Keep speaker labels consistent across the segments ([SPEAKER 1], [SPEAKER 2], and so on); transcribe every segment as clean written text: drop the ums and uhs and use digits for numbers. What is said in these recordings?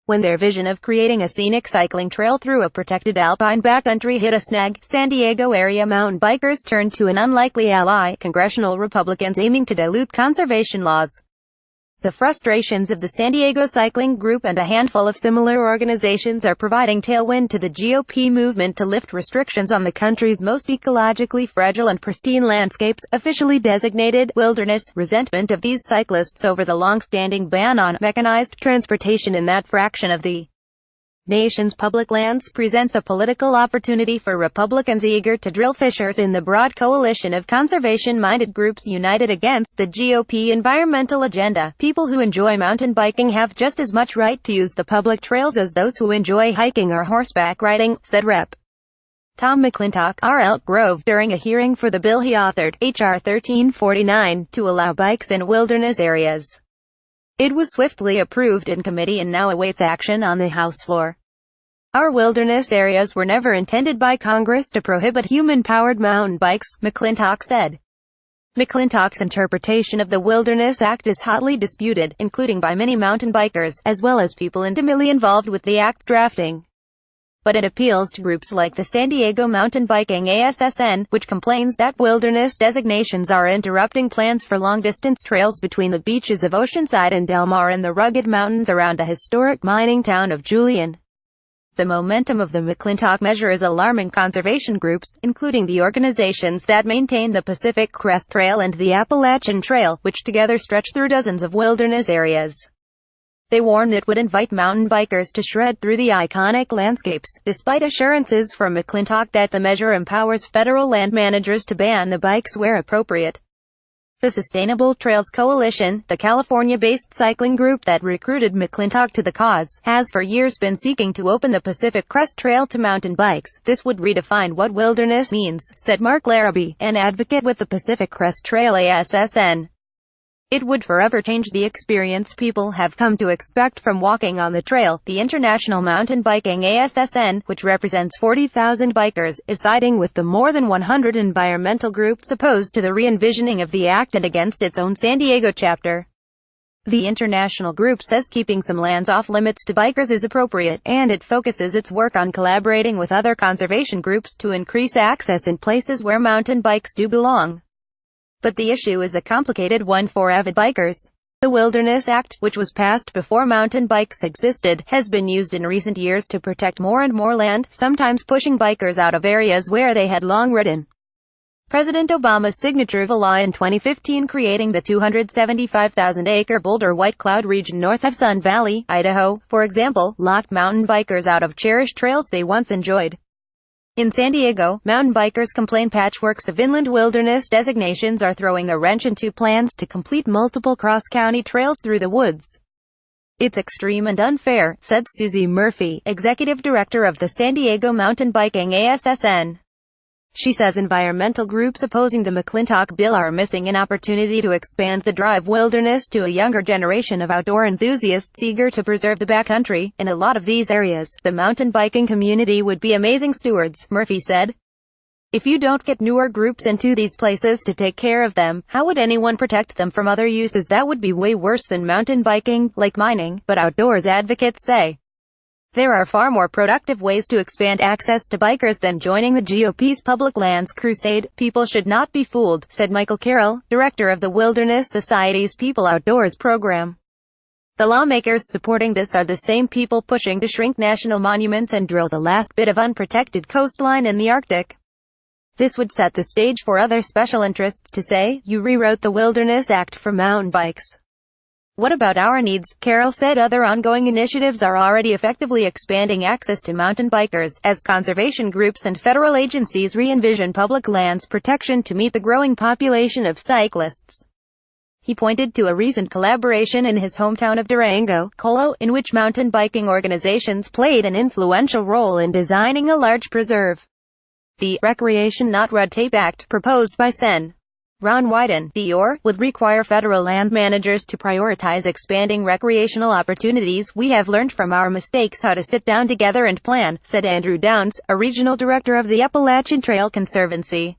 [SPEAKER 1] When their vision of creating a scenic cycling trail through a protected alpine backcountry hit a snag, San Diego area mountain bikers turned to an unlikely ally: congressional Republicans aiming to dilute conservation laws. The frustrations of the San Diego Cycling Group and a handful of similar organizations are providing tailwind to the GOP movement to lift restrictions on the country's most ecologically fragile and pristine landscapes, officially designated wilderness. Resentment of these cyclists over the long-standing ban on mechanized transportation in that fraction of the nation's public lands presents a political opportunity for Republicans eager to drill fissures in the broad coalition of conservation-minded groups united against the GOP environmental agenda. People who enjoy mountain biking have just as much right to use the public trails as those who enjoy hiking or horseback riding, said Rep. Tom McClintock, R. Elk Grove, during a hearing for the bill he authored, H.R. 1349, to allow bikes in wilderness areas. It was swiftly approved in committee and now awaits action on the House floor. Our wilderness areas were never intended by Congress to prohibit human-powered mountain bikes, McClintock said. McClintock's interpretation of the Wilderness Act is hotly disputed, including by many mountain bikers, as well as people intimately involved with the act's drafting. But it appeals to groups like the San Diego Mountain Biking ASSN, which complains that wilderness designations are interrupting plans for long-distance trails between the beaches of Oceanside and Del Mar and the rugged mountains around the historic mining town of Julian. The momentum of the McClintock measure is alarming conservation groups, including the organizations that maintain the Pacific Crest Trail and the Appalachian Trail, which together stretch through dozens of wilderness areas. They warn it would invite mountain bikers to shred through the iconic landscapes, despite assurances from McClintock that the measure empowers federal land managers to ban the bikes where appropriate. The Sustainable Trails Coalition, the California-based cycling group that recruited McClintock to the cause, has for years been seeking to open the Pacific Crest Trail to mountain bikes. This would redefine what wilderness means, said Mark Larrabee, an advocate with the Pacific Crest Trail ASSN. It would forever change the experience people have come to expect from walking on the trail. The International Mountain Biking ASSN, which represents 40,000 bikers, is siding with the more than 100 environmental groups opposed to the re-envisioning of the act and against its own San Diego chapter. The international group says keeping some lands off limits to bikers is appropriate, and it focuses its work on collaborating with other conservation groups to increase access in places where mountain bikes do belong. But the issue is a complicated one for avid bikers. The Wilderness Act, which was passed before mountain bikes existed, has been used in recent years to protect more and more land, sometimes pushing bikers out of areas where they had long ridden. President Obama's signature of a law in 2015 creating the 275,000-acre Boulder White Cloud region north of Sun Valley, Idaho, for example, locked mountain bikers out of cherished trails they once enjoyed. In San Diego, mountain bikers complain patchworks of inland wilderness designations are throwing a wrench into plans to complete multiple cross-county trails through the woods. It's extreme and unfair, said Susie Murphy, executive director of the San Diego Mountain Biking ASSN. She says environmental groups opposing the McClintock bill are missing an opportunity to expand the drive wilderness to a younger generation of outdoor enthusiasts eager to preserve the backcountry. In a lot of these areas, the mountain biking community would be amazing stewards, Murphy said. If you don't get newer groups into these places to take care of them, how would anyone protect them from other uses that would be way worse than mountain biking, like mining? But outdoors advocates say there are far more productive ways to expand access to bikers than joining the GOP's Public Lands Crusade. People should not be fooled, said Michael Carroll, director of the Wilderness Society's People Outdoors program. The lawmakers supporting this are the same people pushing to shrink national monuments and drill the last bit of unprotected coastline in the Arctic. This would set the stage for other special interests to say, you rewrote the Wilderness Act for mountain bikes. What about our needs? Carroll said other ongoing initiatives are already effectively expanding access to mountain bikers, as conservation groups and federal agencies re-envision public lands protection to meet the growing population of cyclists. He pointed to a recent collaboration in his hometown of Durango, Colo, in which mountain biking organizations played an influential role in designing a large preserve. The Recreation Not Red Tape Act, proposed by Sen. Ron Wyden, Dior, would require federal land managers to prioritize expanding recreational opportunities. We have learned from our mistakes how to sit down together and plan, said Andrew Downs, a regional director of the Appalachian Trail Conservancy.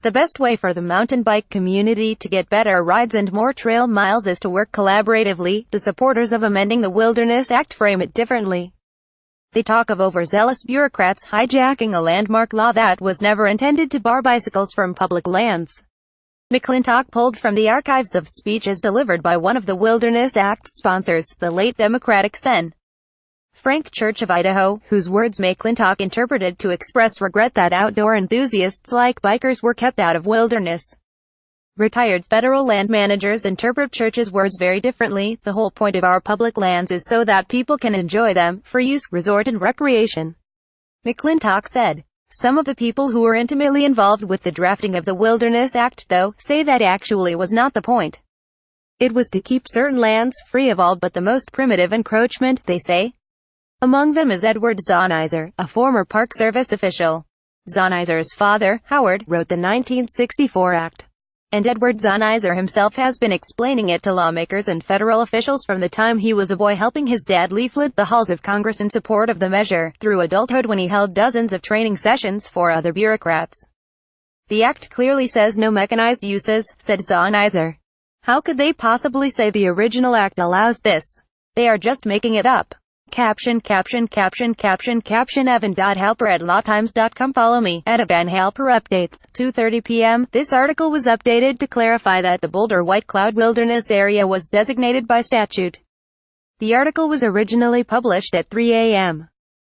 [SPEAKER 1] The best way for the mountain bike community to get better rides and more trail miles is to work collaboratively. The supporters of amending the Wilderness Act frame it differently. They talk of overzealous bureaucrats hijacking a landmark law that was never intended to bar bicycles from public lands. McClintock pulled from the archives of speeches delivered by one of the Wilderness Act's sponsors, the late Democratic Sen. Frank Church of Idaho, whose words McClintock interpreted to express regret that outdoor enthusiasts like bikers were kept out of wilderness. Retired federal land managers interpret Church's words very differently. The whole point of our public lands is so that people can enjoy them, for use, resort and recreation. McClintock said. Some of the people who were intimately involved with the drafting of the Wilderness Act, though, say that actually was not the point. It was to keep certain lands free of all but the most primitive encroachment, they say. Among them is Edward Zahniser, a former Park Service official. Zahniser's father, Howard, wrote the 1964 Act. And Edward Zahniser himself has been explaining it to lawmakers and federal officials from the time he was a boy, helping his dad leaflet the halls of Congress in support of the measure, through adulthood when he held dozens of training sessions for other bureaucrats. The act clearly says no mechanized uses, said Zahniser. How could they possibly say the original act allows this? They are just making it up. Caption Evan.Halper@lawtimes.com. Follow me at Evan Halper Updates. 2:30 p.m. This article was updated to clarify that the Boulder White Cloud Wilderness Area was designated by statute. The article was originally published at 3 a.m.